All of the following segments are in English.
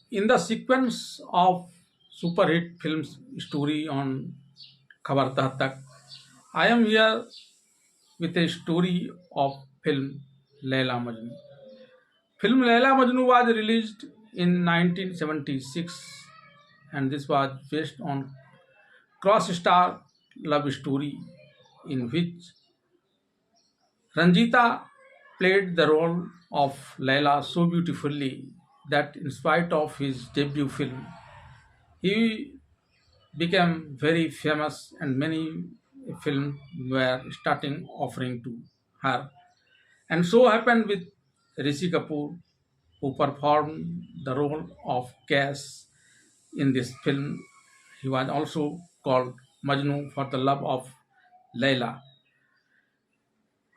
In the sequence of super hit films story on Khabar Tak Tak, I am here with a story of film Laila Majnu. Film Laila Majnu was released in 1976 and this was based on cross-star love story in which Ranjita played the role of Laila so beautifully that in spite of his debut film, he became very famous and many films were starting offering to her. And so happened with Rishi Kapoor, who performed the role of Cass in this film. He was also called Majnu for the love of Layla.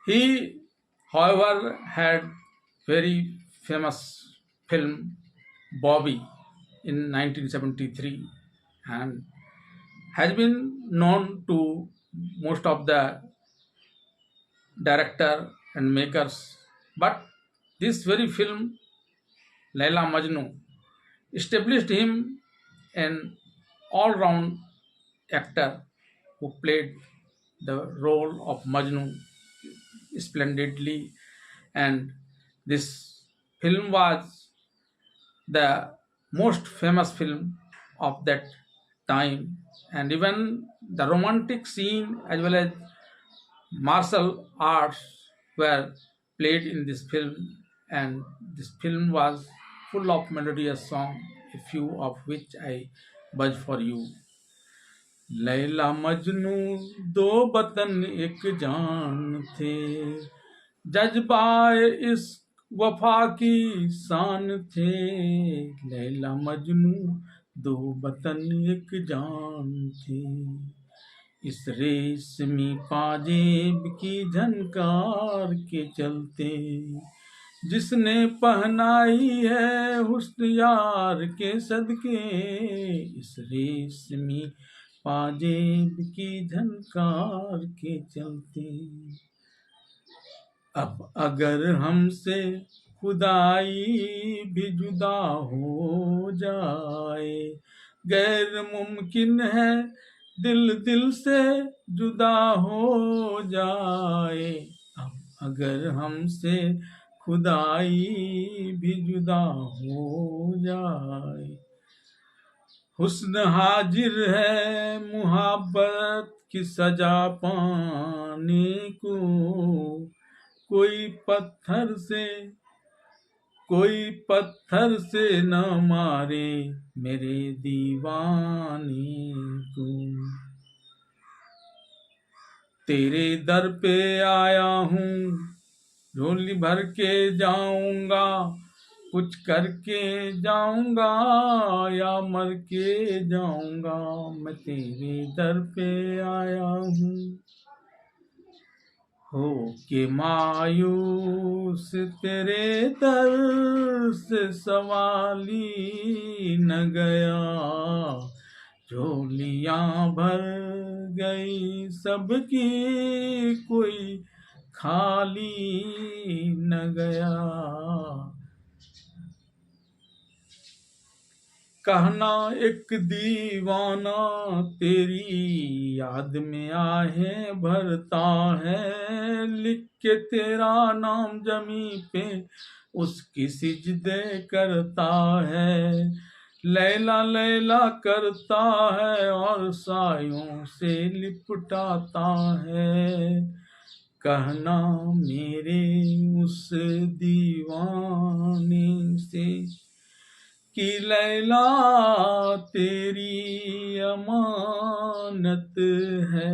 He, however, had very famous film Bobby in 1973 and has been known to most of the director and makers. But this very film, Laila Majnu, established him an all-round actor who played the role of Majnu splendidly, and this film was the most famous film of that time, and even the romantic scene as well as martial arts were played in this film, and this film was full of melodious songs, a few of which I buzz for you. Laila Majnu दो वतन एक जान थे, जज्बाए इस वफा की शान थे। लैला मजनू दो वतन एक जान थे, इस रेशमी पाजेब की झनकार के चलते, जिसने पहनाई है हुस्न यार के सदके, इस रेशमी पाजेब की झनकार के चलते। अब अगर हमसे खुदाई भी जुदा हो जाए, गैर मुमकिन है दिल दिल से जुदा हो जाए। अब अगर हमसे खुदाई भी जुदा हो जाए, हुस्न हाजिर है मुहब्बत की सजा पाने को, कोई पत्थर से न मारे मेरे दीवाने को। तेरे दर पे आया हूँ, झोली भर के जाऊंगा, कुछ करके जाऊंगा या मर के जाऊंगा। मैं तेरे दर पे आया हूँ, हो के मायूस तेरे दर से सवाली न गया, झोलियां भर गई सबकी, कोई खाली न गया। कहना एक दीवाना तेरी याद में आहें भरता है, लिख के तेरा नाम जमी पे उसकी सिजदे करता है। लैला लैला करता है और सायों से लिपटाता है, कहना मेरे उस दीवाने से कि लैला तेरी अमानत है,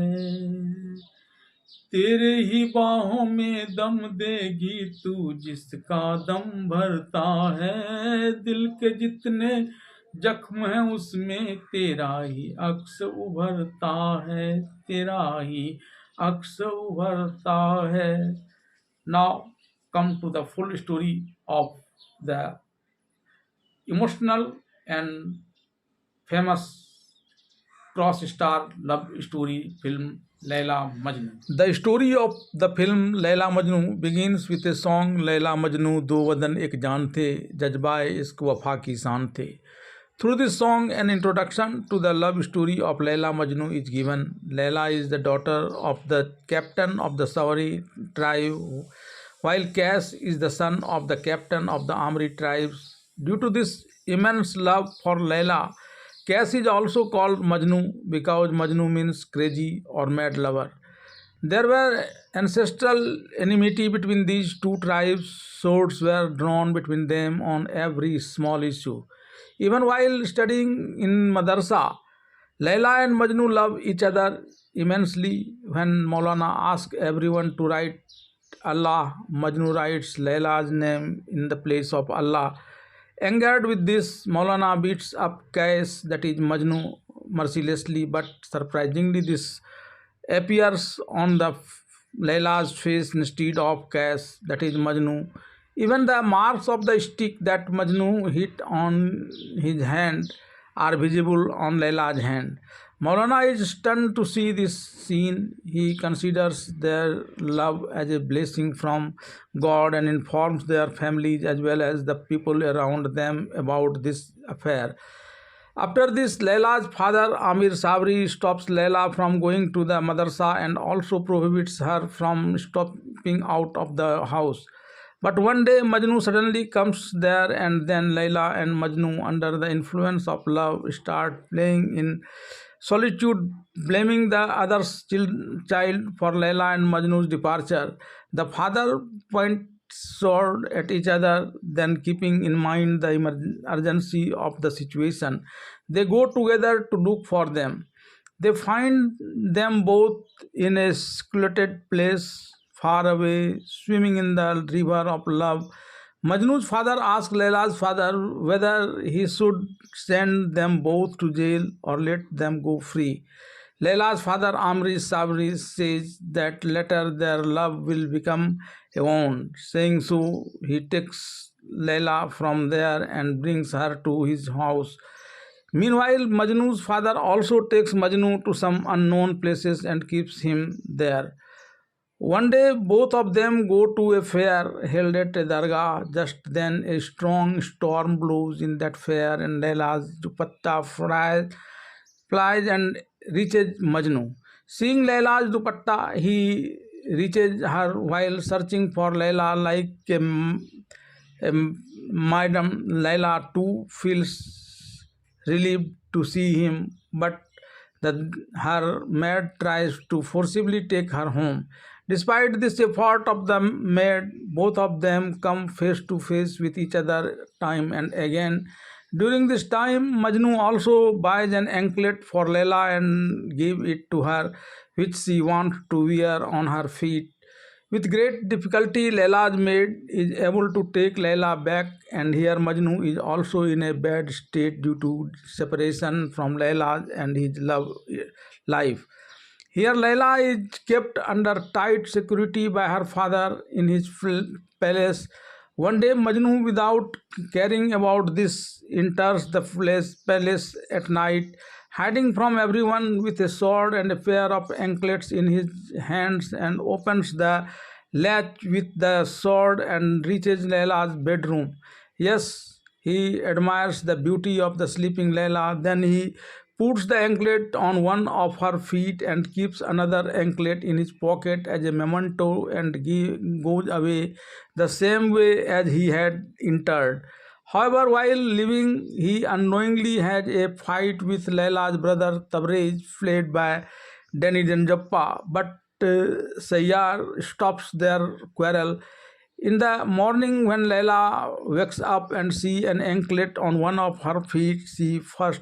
तेरे ही बाहों में दम देगी तू जिसका दम भरता है। दिल के जितने जख्म है उसमें तेरा ही अक्स उभरता है, तेरा ही अक्स उभरता है। Now come to the full story of the emotional and famous cross-star love story film Laila Majnu. The story of the film Laila Majnu begins with a song Laila Majnu do wadan ek jaan the, jazbaye ishq wafa ki saan the. Through this song, an introduction to the love story of Laila Majnu is given. Laila is the daughter of the captain of the Sawari tribe, while Kas is the son of the captain of the Amri tribes. Due to this immense love for Laila, Kas is also called Majnu because Majnu means crazy or mad lover. There were ancestral enmity between these two tribes. Swords were drawn between them on every small issue. Even while studying in madrasa, Laila and Majnu love each other immensely. When Maulana asked everyone to write Allah, Majnu writes Laila's name in the place of Allah. Angered with this, Maulana beats up Qais, that is Majnu, mercilessly, but surprisingly, this appears on the Laila's face instead of Qais, that is Majnu. Even the marks of the stick that Majnu hit on his hand are visible on Laila's hand. Maulana is stunned to see this scene. He considers their love as a blessing from God and informs their families as well as the people around them about this affair. After this, Laila's father Amir Sabri stops Laila from going to the madrasa and also prohibits her from stepping out of the house. But one day Majnu suddenly comes there, and then Laila and Majnu, under the influence of love, start playing in solitude, blaming the other child for Laila and Majnu's departure. The father points sword at each other, then keeping in mind the urgency of the situation, they go together to look for them. They find them both in a secluded place far away, swimming in the river of love. Majnu's father asked Laila's father whether he should send them both to jail or let them go free. Laila's father Amri Sabri says that later their love will become a wound. Saying so, he takes Laila from there and brings her to his house. Meanwhile, Majnu's father also takes Majnu to some unknown places and keeps him there. One day, both of them go to a fair held at a dargah. Just then, a strong storm blows in that fair, and Laila's dupatta flies and reaches Majnu. Seeing Laila's dupatta, he reaches her while searching for Laila like a madam. Laila too feels relieved to see him, but her maid tries to forcibly take her home. Despite this effort of the maid, both of them come face to face with each other time and again. During this time, Majnu also buys an anklet for Laila and gives it to her, which she wants to wear on her feet. With great difficulty, Laila's maid is able to take Laila back, and here Majnu is also in a bad state due to separation from Laila and his love life. Here, Laila is kept under tight security by her father in his palace. One day, Majnu, without caring about this, enters the palace at night, hiding from everyone with a sword and a pair of anklets in his hands, and opens the latch with the sword and reaches Laila's bedroom. Yes, he admires the beauty of the sleeping Laila. Then he puts the anklet on one of her feet and keeps another anklet in his pocket as a memento, and goes away the same way as he had entered. However, while leaving, he unknowingly has a fight with Laila's brother Tabriz, played by Danny Janjappa, but Sayyar stops their quarrel. In the morning, when Laila wakes up and sees an anklet on one of her feet, she first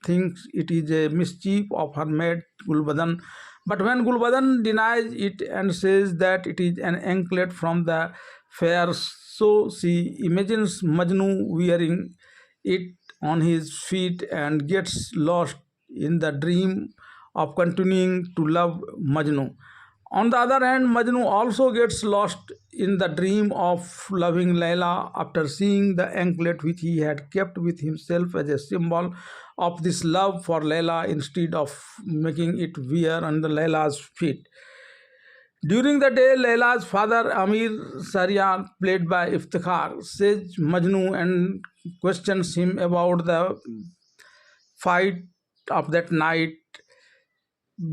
thinks it is a mischief of her maid Gulbadan. But when Gulbadan denies it and says that it is an anklet from the fair, so she imagines Majnu wearing it on his feet and gets lost in the dream of continuing to love Majnu. On the other hand, Majnu also gets lost in the dream of loving Layla after seeing the anklet which he had kept with himself as a symbol of this love for Layla instead of making it wear on the Layla's feet. During the day, Layla's father Amir Sariar, played by Iftikhar, says Majnu and questions him about the fight of that night.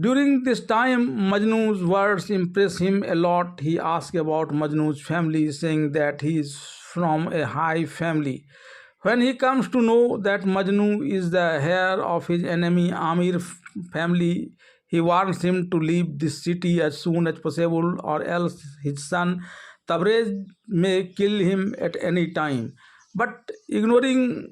During this time, Majnu's words impress him a lot. He asks about Majnu's family, saying that he is from a high family. When he comes to know that Majnu is the heir of his enemy Amir family, he warns him to leave this city as soon as possible, or else his son Tabrez may kill him at any time. But ignoring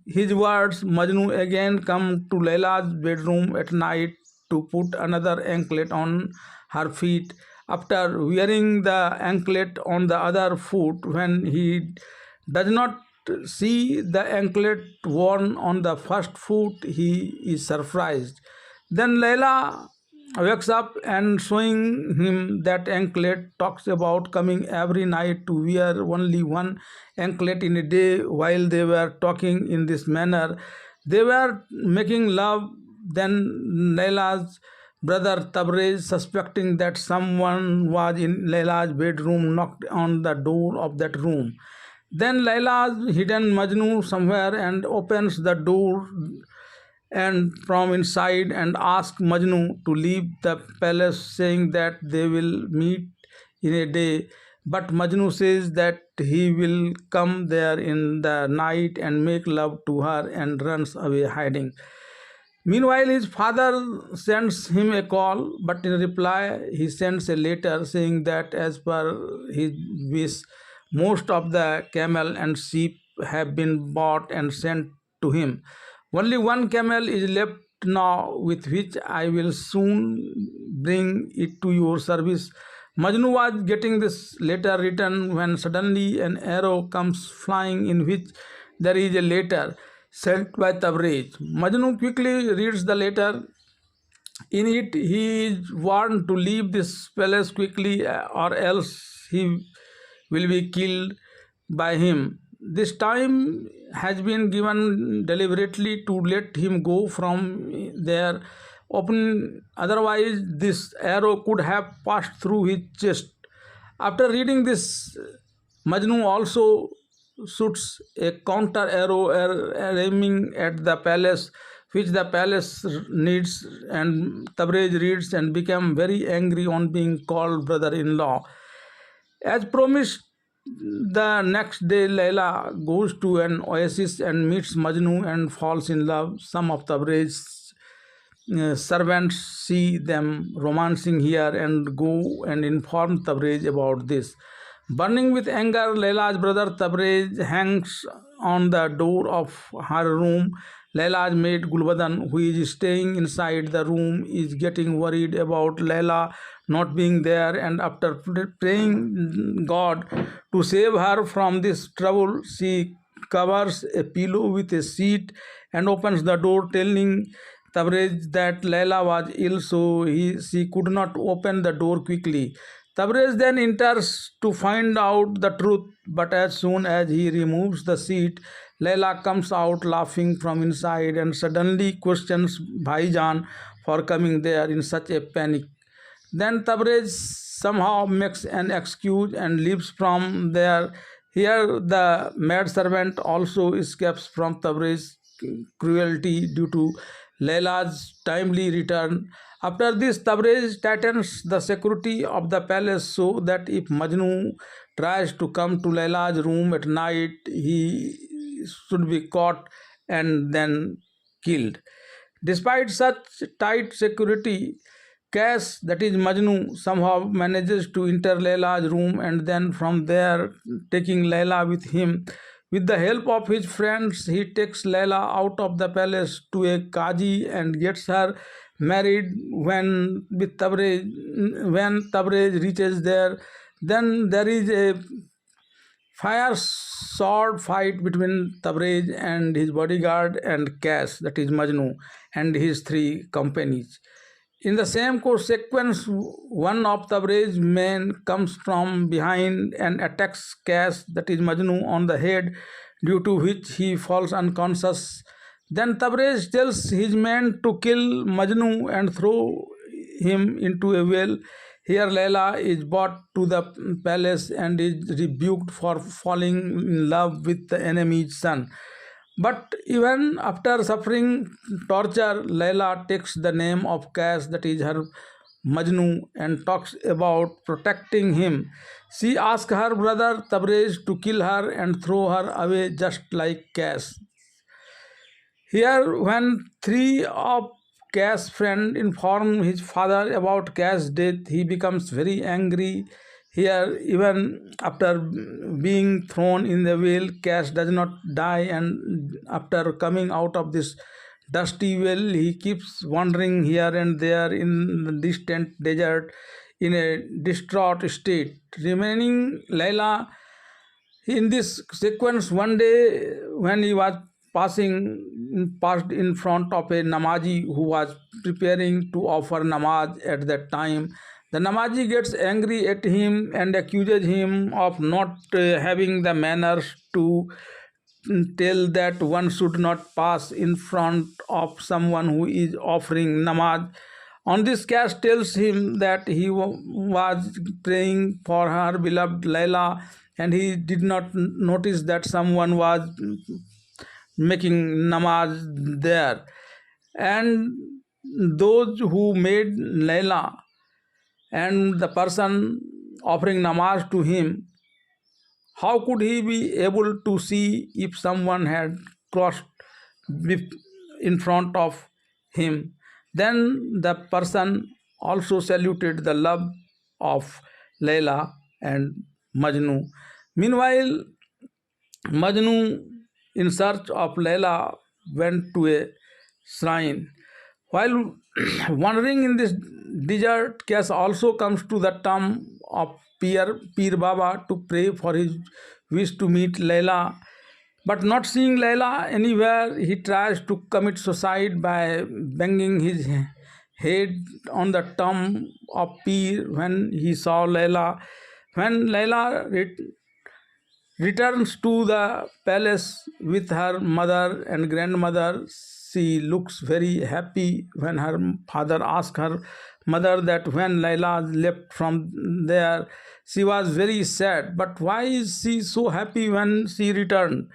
his words, Majnu again comes to Layla's bedroom at night to put another anklet on her feet. After wearing the anklet on the other foot, when he does not see the anklet worn on the first foot, he is surprised. Then Layla wakes up and showing him that anklet, talks about coming every night to wear only one anklet in a day. While they were talking in this manner, they were making love. Then Layla's brother Tabrez, suspecting that someone was in Layla's bedroom, knocked on the door of that room. Then Layla hidden Majnu somewhere and opens the door and from inside and asks Majnu to leave the palace, saying that they will meet in a day. But Majnu says that he will come there in the night and make love to her and runs away hiding. Meanwhile, his father sends him a call, but in reply, he sends a letter saying that, as per his wish, most of the camel and sheep have been bought and sent to him. Only one camel is left now, with which I will soon bring it to your service. Majnu was getting this letter written when suddenly an arrow comes flying in which there is a letter sent by Tabrez. Majnu quickly reads the letter. In it, he is warned to leave this palace quickly, or else he will be killed by him. This time has been given deliberately to let him go from there open, otherwise, this arrow could have passed through his chest. After reading this, Majnu also shoots a counter arrow aiming at the palace, which the palace needs, and Tabrez reads and became very angry on being called brother-in-law. As promised, the next day Layla goes to an oasis and meets Majnu and falls in love. Some of Tabriz's servants see them romancing here and go and inform Tabriz about this. Burning with anger, Layla's brother Tabriz hangs on the door of her room. Layla's maid Gulbadan, who is staying inside the room, is getting worried about Layla not being there, and after praying God to save her from this trouble, she covers a pillow with a sheet and opens the door, telling Tabriz that Layla was ill, so she could not open the door quickly. Tabriz then enters to find out the truth, but as soon as he removes the sheet, Layla comes out laughing from inside and suddenly questions Bhaijan for coming there in such a panic. Then Tabriz somehow makes an excuse and leaves from there. Here, the maidservant also escapes from Tabriz's cruelty due to Layla's timely return. After this, Tabriz tightens the security of the palace so that if Majnu tries to come to Layla's room at night, he should be caught and then killed. Despite such tight security, Cass, that is Majnu, somehow manages to enter Layla's room and then from there taking Layla with him. With the help of his friends, he takes Layla out of the palace to a Qazi and gets her married. When Tabriz reaches there, then there is a fire sword fight between Tabriz and his bodyguard and Cass, that is Majnu, and his three companies. In the same course sequence, one of Tabriz's men comes from behind and attacks Cass, that is Majnu, on the head, due to which he falls unconscious. Then Tabriz tells his men to kill Majnu and throw him into a well. Here Layla is brought to the palace and is rebuked for falling in love with the enemy's son. But even after suffering torture, Layla takes the name of Cass, that is her Majnu, and talks about protecting him. She asks her brother Tabriz to kill her and throw her away just like Cass. Here, when three of Cass' friends inform his father about Cass' death, he becomes very angry. Here, even after being thrown in the well, Cass does not die, and after coming out of this dusty well, he keeps wandering here and there in the distant desert in a distraught state, remaining Layla in this sequence. One day, when he was passed in front of a Namazi who was preparing to offer namaz at that time. The Namazi gets angry at him and accuses him of not having the manners to tell that one should not pass in front of someone who is offering namaz. On this, Cass tells him that he was praying for her beloved Layla, and he did not notice that someone was making namaz there. And those who made Layla and the person offering namaz to him, how could he be able to see if someone had crossed in front of him? Then the person also saluted the love of Layla and Majnu. Meanwhile, Majnu, in search of Layla, went to a shrine. While wandering in this desert, Cass also comes to the tomb of Pir Baba to pray for his wish to meet Layla. But not seeing Layla anywhere, he tries to commit suicide by banging his head on the tomb of Pir when he saw Layla. When Layla returns to the palace with her mother and grandmother, she looks very happy when her father asks her mother that when Layla left from there, she was very sad. But why is she so happy when she returned?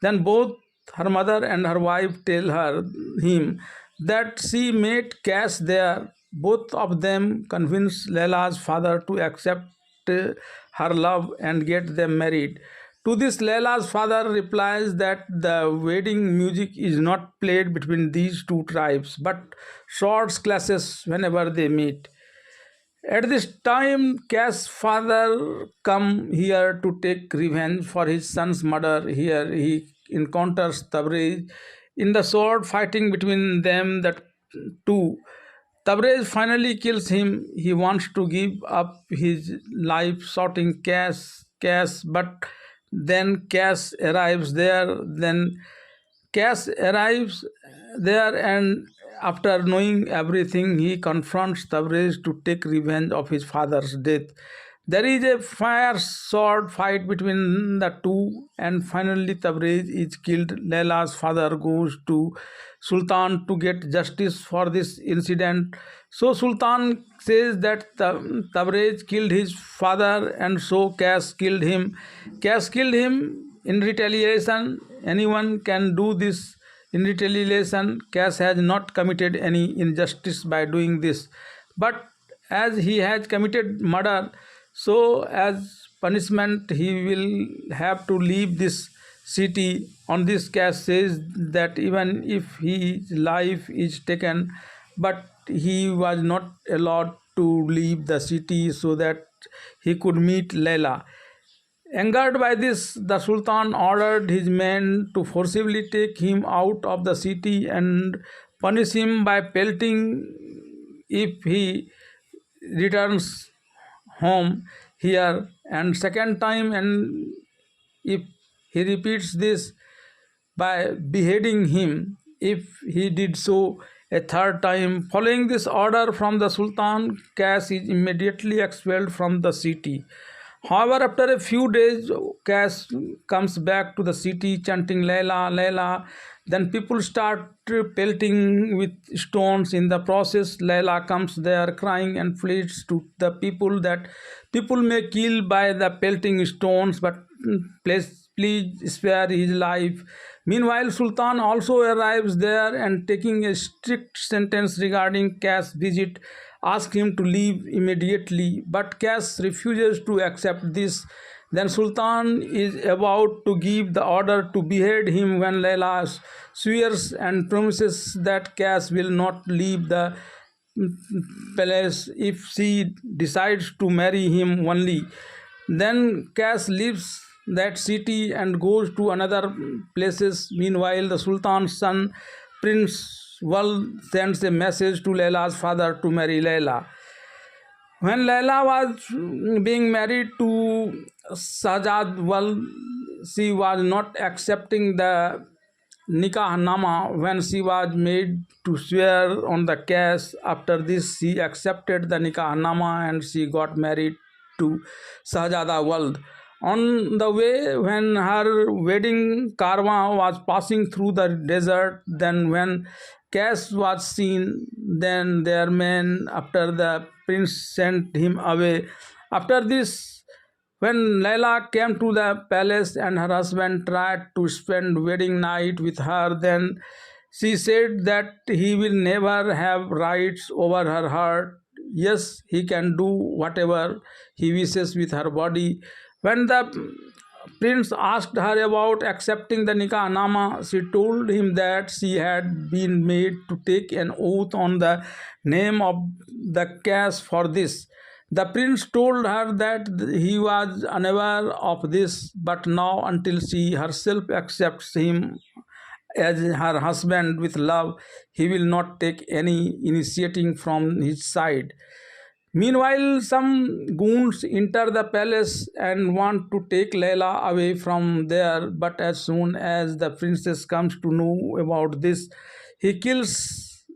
Then both her mother and her wife tell him that she met Cass there. Both of them convince Layla's father to accept her love and get them married. To this, Layla's father replies that the wedding music is not played between these two tribes, but swords clashes whenever they meet. At this time, Cass' father come here to take revenge for his son's murder. Here he encounters Tabriz. In the sword fighting between them, the two, Tabriz finally kills him. He wants to give up his life, shouting Cass, but then Cass arrives there. Then Cass arrives there, and after knowing everything, he confronts Tabriz to take revenge of his father's death. There is a fire sword fight between the two, and finally Tabriz is killed. Layla's father goes to Sultan to get justice for this incident. So Sultan says that Tabriz killed his father, and so Cass killed him. Cass killed him in retaliation. Anyone can do this in retaliation. Cass has not committed any injustice by doing this. But as he has committed murder, so as punishment he will have to leave this city. On this, Cass says that even if his life is taken, but he was not allowed to leave the city so that he could meet Layla. Angered by this, the Sultan ordered his men to forcibly take him out of the city and punish him by pelting if he returns home here, and second time, and if he repeats this, by beheading him if he did so a third time. Following this order from the Sultan, Cass is immediately expelled from the city. However, after a few days, Cass comes back to the city chanting Layla, Layla. Then people start pelting with stones. In the process, Layla comes there crying and pleads to the people that people may kill by the pelting stones, but please spare his life. Meanwhile, Sultan also arrives there and taking a strict sentence regarding Cass' visit, asks him to leave immediately. But Cass refuses to accept this. Then Sultan is about to give the order to behead him when Layla swears and promises that Cass will not leave the palace if she decides to marry him only. Then Cass leaves that city and goes to another places. Meanwhile, the Sultan's son, Prince Wal, sends a message to Layla's father to marry Layla. When Layla was being married to Shahzad Wal, she was not accepting the Nikahnama when she was made to swear on the case. After this, she accepted the Nikahnama and she got married to Shahzada Wald. On the way, when her wedding caravan was passing through the desert, then when Cass was seen, then their men, after the prince sent him away. After this, when Layla came to the palace and her husband tried to spend wedding night with her, then she said that he will never have rights over her heart. Yes, he can do whatever he wishes with her body. When the prince asked her about accepting the Nikah Nama, she told him that she had been made to take an oath on the name of the caste for this. The prince told her that he was unaware of this, but now, until she herself accepts him as her husband with love, he will not take any initiating from his side. Meanwhile, some goons enter the palace and want to take Layla away from there, but as soon as the princess comes to know about this, he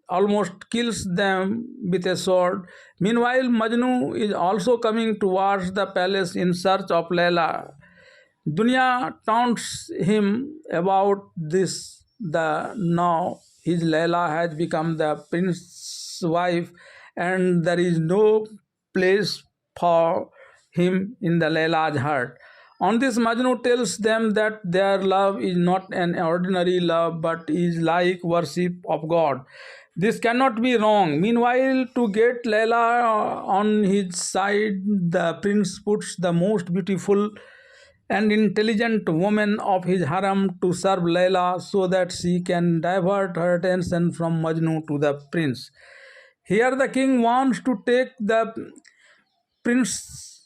almost kills them with a sword. Meanwhile, Majnu is also coming towards the palace in search of Layla. Dunya taunts him about this. The now his Layla has become the prince's wife, and there is no place for him in the Layla's heart. On this, Majnu tells them that their love is not an ordinary love but is like worship of God. This cannot be wrong. Meanwhile, to get Layla on his side, the prince puts the most beautiful and intelligent woman of his harem to serve Layla so that she can divert her attention from Majnu to the prince. Here, the king wants to take the prince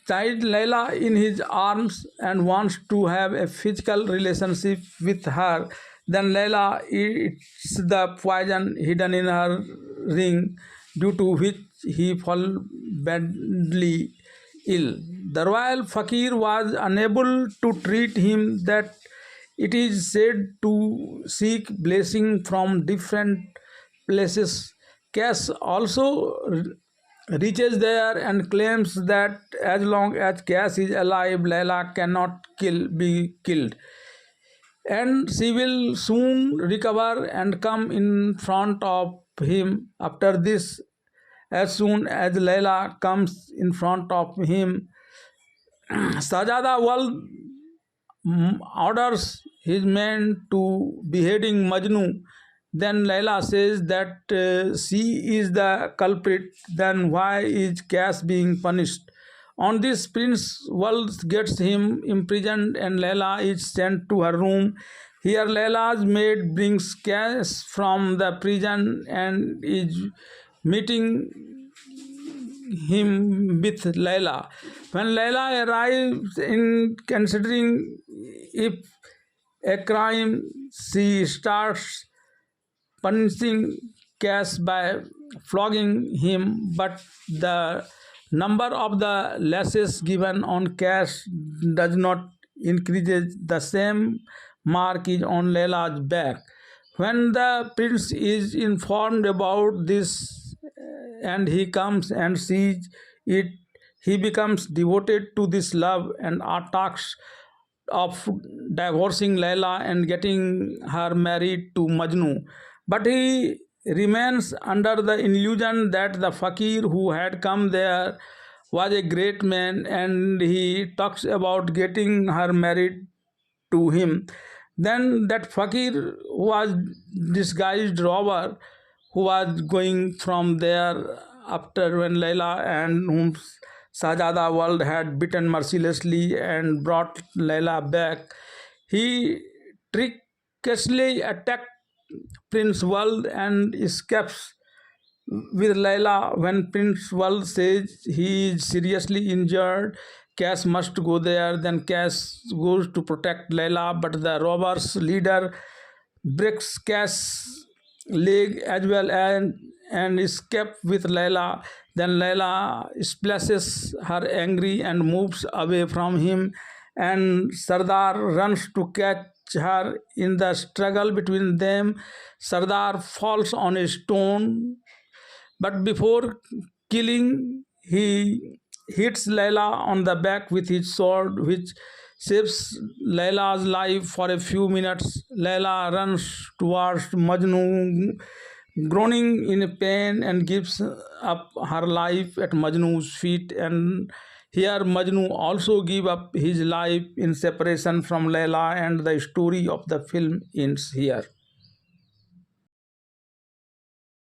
child Layla in his arms and wants to have a physical relationship with her. Then Layla eats the poison hidden in her ring, due to which he falls badly ill. The royal fakir was unable to treat him, that it is said to seek blessing from different places. Cass also reaches there and claims that as long as Cass is alive, Layla cannot be killed, and she will soon recover and come in front of him. After this, as soon as Layla comes in front of him, Sajada Wal orders his men to beheading Majnu. Then Layla says that she is the culprit. Then why is Cass being punished? On this, Prince Wal gets him imprisoned and Layla is sent to her room. Here, Layla's maid brings Cass from the prison and is meeting him with Layla. When Layla arrives in considering if a crime, she starts punishing Cass by flogging him, but the number of the lashes given on Cass does not increase. The same mark is on Layla's back. When the prince is informed about this and he comes and sees it, he becomes devoted to this love and talks of divorcing Layla and getting her married to Majnu. But he remains under the illusion that the fakir who had come there was a great man, and he talks about getting her married to him. Then that fakir was disguised robber who was going from there after when Layla and whom Shahzada world had beaten mercilessly and brought Layla back. He treacherously attacked Prince World and escapes with Layla. When Prince World says he is seriously injured, Cass must go there. Then Cass goes to protect Layla, but the robbers' leader breaks Cass' leg as well and escape with Layla. Then Layla splashes her angry and moves away from him, and Sardar runs to catch her. In the struggle between them, Sardar falls on a stone, but before killing, he hits Layla on the back with his sword, which saves Layla's life for a few minutes. Layla runs towards Majnu, groaning in pain, and gives up her life at Majnu's feet. And here, Majnu also give up his life in separation from Layla, and the story of the film ends here.